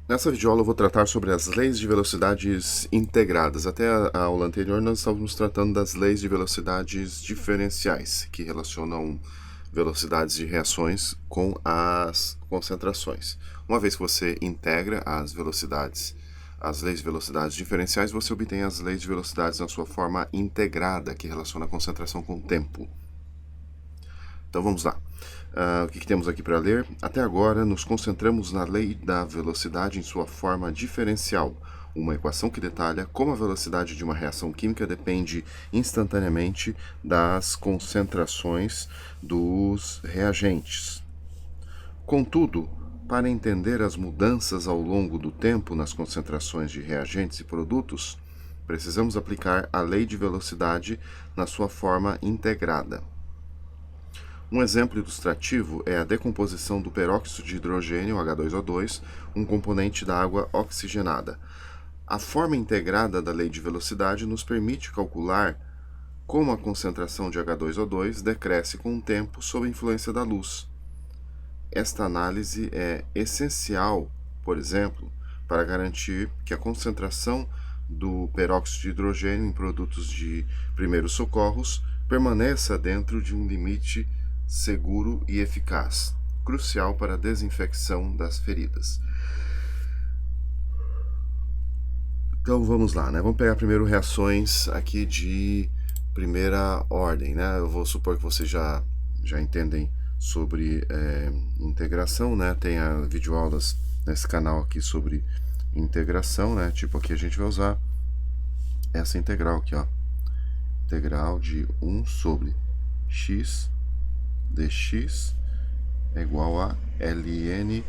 Nessa videoaula eu vou tratar sobre as leis de velocidades integradas. Até a aula anterior nós estávamos tratando das leis de velocidades diferenciais, que relacionam velocidades de reações com as concentrações. Uma vez que você integra as velocidades, as leis de velocidades diferenciais, você obtém as leis de velocidades na sua forma integrada, que relaciona a concentração com o tempo. Então vamos lá. O que temos aqui para ler? Até agora, nos concentramos na lei da velocidade em sua forma diferencial, uma equação que detalha como a velocidade de uma reação química depende instantaneamente das concentrações dos reagentes. Contudo, para entender as mudanças ao longo do tempo nas concentrações de reagentes e produtos, precisamos aplicar a lei de velocidade na sua forma integrada. Um exemplo ilustrativo é a decomposição do peróxido de hidrogênio, H2O2, um componente da água oxigenada. A forma integrada da lei de velocidade nos permite calcular como a concentração de H2O2 decresce com o tempo sob a influência da luz. Esta análise é essencial, por exemplo, para garantir que a concentração do peróxido de hidrogênio em produtos de primeiros socorros permaneça dentro de um limite seguro e eficaz, crucial para a desinfecção das feridas. Então vamos lá, né? Vamos pegar primeiro reações aqui de primeira ordem, né? Eu vou supor que vocês já entendem sobre integração, né? Tem videoaulas nesse canal aqui sobre integração, né? Tipo aqui a gente vai usar essa integral aqui, ó. Integral de 1 sobre x dx é igual a ln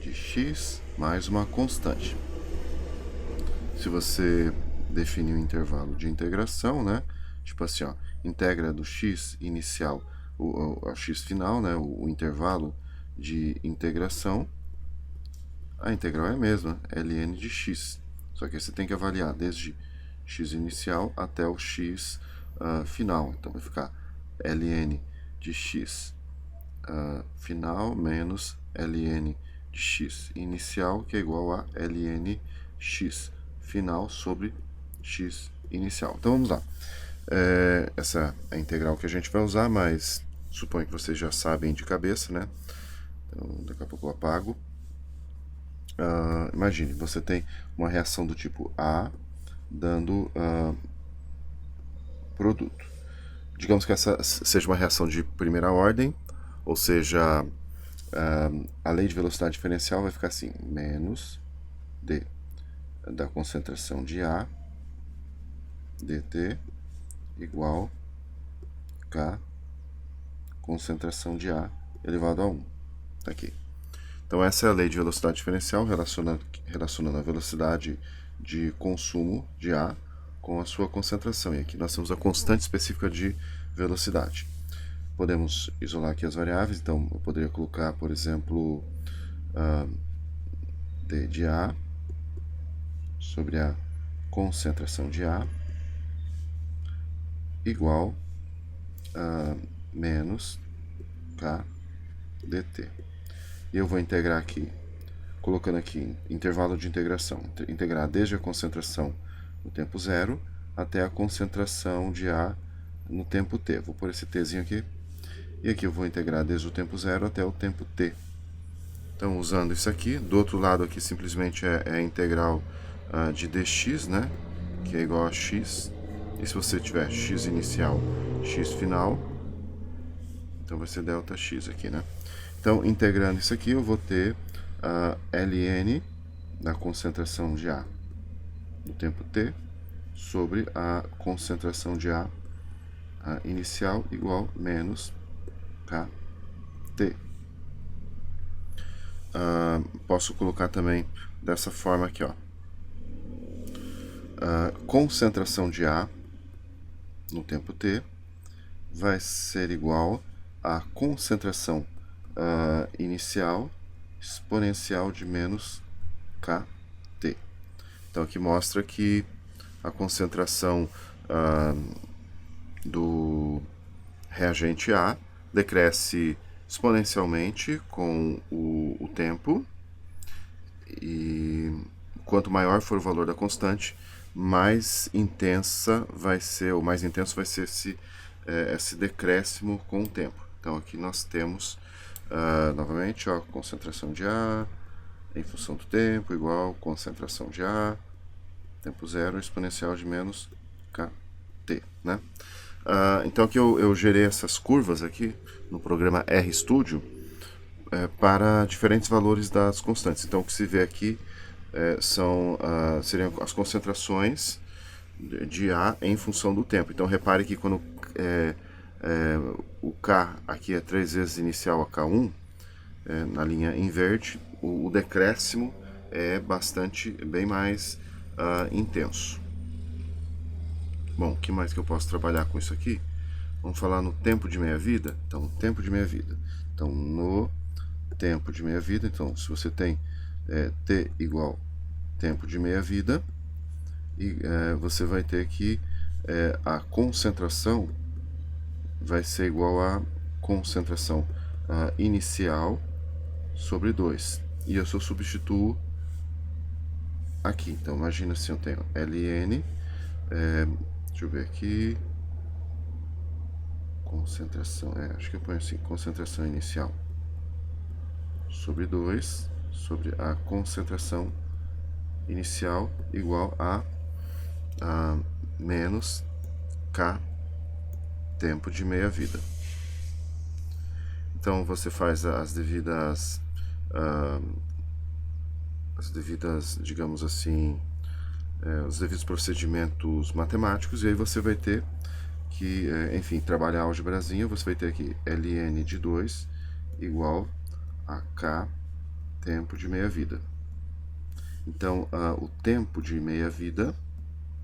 de x mais uma constante. Se você definir o intervalo de integração, né? Tipo assim, ó, integra do x inicial ao x final, né? O intervalo de integração, a integral é a mesma, ln de x. Só que você tem que avaliar desde x inicial até o x final. Então vai ficar ln de x final menos ln de x inicial, que é igual a ln x final sobre x inicial. Então vamos lá. Essa é a integral que a gente vai usar, mas suponho que vocês já sabem de cabeça, né? Então daqui a pouco eu apago. Imagine, você tem uma reação do tipo A dando produto. Digamos que essa seja uma reação de primeira ordem, ou seja, a lei de velocidade diferencial vai ficar assim, menos d da concentração de A dt igual k concentração de A elevado a 1. Aqui. Então essa é a lei de velocidade diferencial, relacionando a velocidade de consumo de A com a sua concentração. E aqui nós temos a constante específica de velocidade. Podemos isolar aqui as variáveis, então eu poderia colocar, por exemplo, d de A sobre a concentração de A igual a menos k dt. E eu vou integrar aqui, colocando aqui intervalo de integração, integrar desde a concentração no tempo zero até a concentração de A no tempo t. Vou pôr esse tzinho aqui. E aqui eu vou integrar desde o tempo zero até o tempo t. Então, usando isso aqui, do outro lado aqui simplesmente é a integral de dx, né? Que é igual a x. E se você tiver x inicial, x final, então vai ser delta x aqui, né? Então, integrando isso aqui, eu vou ter ln da concentração de A no tempo t sobre a concentração de A inicial igual menos kt. Posso colocar também dessa forma aqui, ó. Concentração de A no tempo t vai ser igual à concentração inicial exponencial de menos kt. Então aqui mostra que a concentração do reagente A decresce exponencialmente com o tempo e quanto maior for o valor da constante, mais intensa vai ser, ou mais intenso vai ser esse decréscimo com o tempo. Então aqui nós temos, novamente, ó, concentração de A em função do tempo igual concentração de A, tempo zero, exponencial de menos kt, né? Então aqui eu gerei essas curvas aqui no programa RStudio para diferentes valores das constantes. Então o que se vê aqui seriam as concentrações de A em função do tempo. Então repare que quando o K aqui é 3 vezes inicial a K1, na linha inverte, o decréscimo é bem mais intenso. Bom, o que mais que eu posso trabalhar com isso aqui? Vamos falar no tempo de meia-vida. Então, tempo de meia-vida. Então, no tempo de meia-vida, então, se você tem T igual tempo de meia-vida, e você vai ter que a concentração vai ser igual a concentração inicial sobre 2. E eu só substituo aqui. Então, imagina se eu tenho Ln, deixa eu ver aqui, concentração, acho que eu ponho assim, concentração inicial sobre 2, sobre a concentração inicial igual a menos K tempo de meia-vida. Então você faz as devidas, digamos assim, os devidos procedimentos matemáticos, e aí você vai ter que, enfim, trabalhar a álgebrazinha, você vai ter aqui ln de 2 igual a K tempo de meia-vida. Então, o tempo de meia-vida,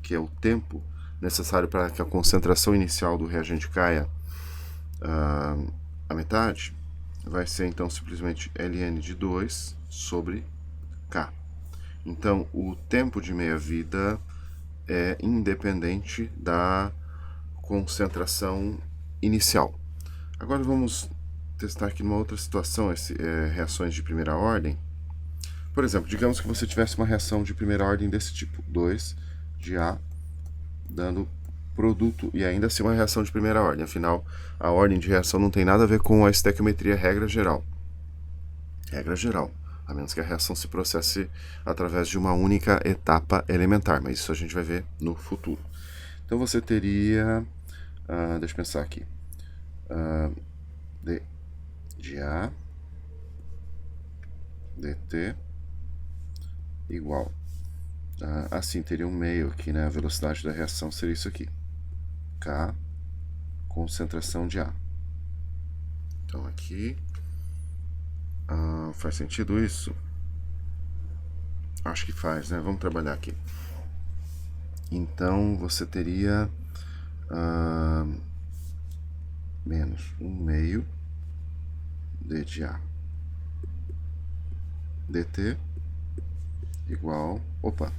que é o tempo necessário para que a concentração inicial do reagente caia a metade, vai ser então simplesmente ln de 2 sobre K. Então, o tempo de meia-vida é independente da concentração inicial. Agora vamos testar aqui numa outra situação, reações de primeira ordem. Por exemplo, digamos que você tivesse uma reação de primeira ordem desse tipo, 2 de A dando produto, e ainda assim uma reação de primeira ordem. Afinal, a ordem de reação não tem nada a ver com a estequiometria regra geral. Regra geral. A menos que a reação se processe através de uma única etapa elementar, mas isso a gente vai ver no futuro. Então você teria, deixa eu pensar aqui, D de A dt igual, assim teria um meio aqui, né? A velocidade da reação seria isso aqui, K concentração de A. Então aqui, faz sentido isso? Acho que faz, né? Vamos trabalhar aqui. Então você teria menos 1/2 d de A dt igual, opa,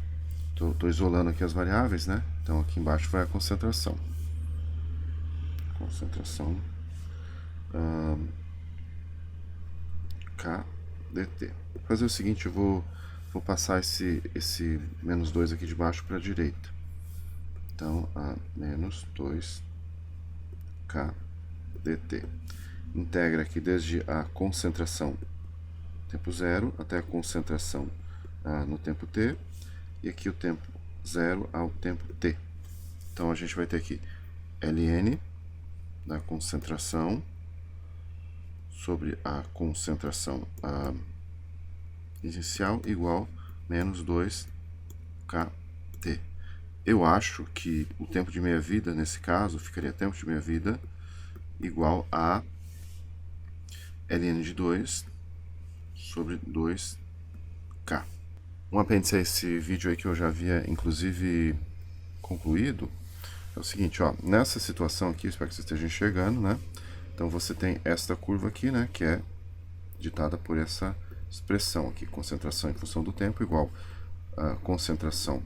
tô isolando aqui as variáveis, né? Então aqui embaixo vai a concentração. Concentração K dt. Vou fazer o seguinte, eu vou passar esse menos 2 aqui de baixo para a direita. Então, menos 2K dt. Integra aqui desde a concentração tempo zero até a concentração no tempo t, e aqui o tempo zero ao tempo t. Então a gente vai ter aqui ln da concentração sobre a concentração inicial igual menos 2kt. Eu acho que o tempo de meia-vida, nesse caso, ficaria tempo de meia-vida igual a ln de 2 sobre 2k. Um apêndice a esse vídeo aí que eu já havia, inclusive, concluído, é o seguinte, ó, nessa situação aqui, espero que você esteja enxergando, né? Então você tem esta curva aqui, né, que é ditada por essa expressão aqui, concentração em função do tempo igual a concentração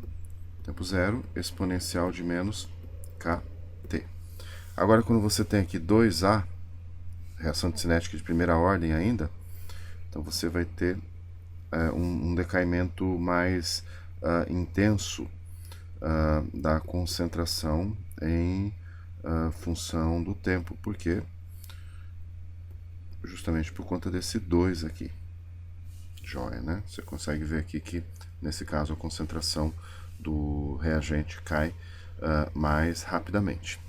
tempo zero exponencial de menos kt. Agora, quando você tem aqui 2A, reação de cinética de primeira ordem ainda, então você vai ter um decaimento mais intenso da concentração em função do tempo, porque justamente por conta desse 2 aqui. Joia, né? Você consegue ver aqui que, nesse caso, a concentração do reagente cai mais rapidamente.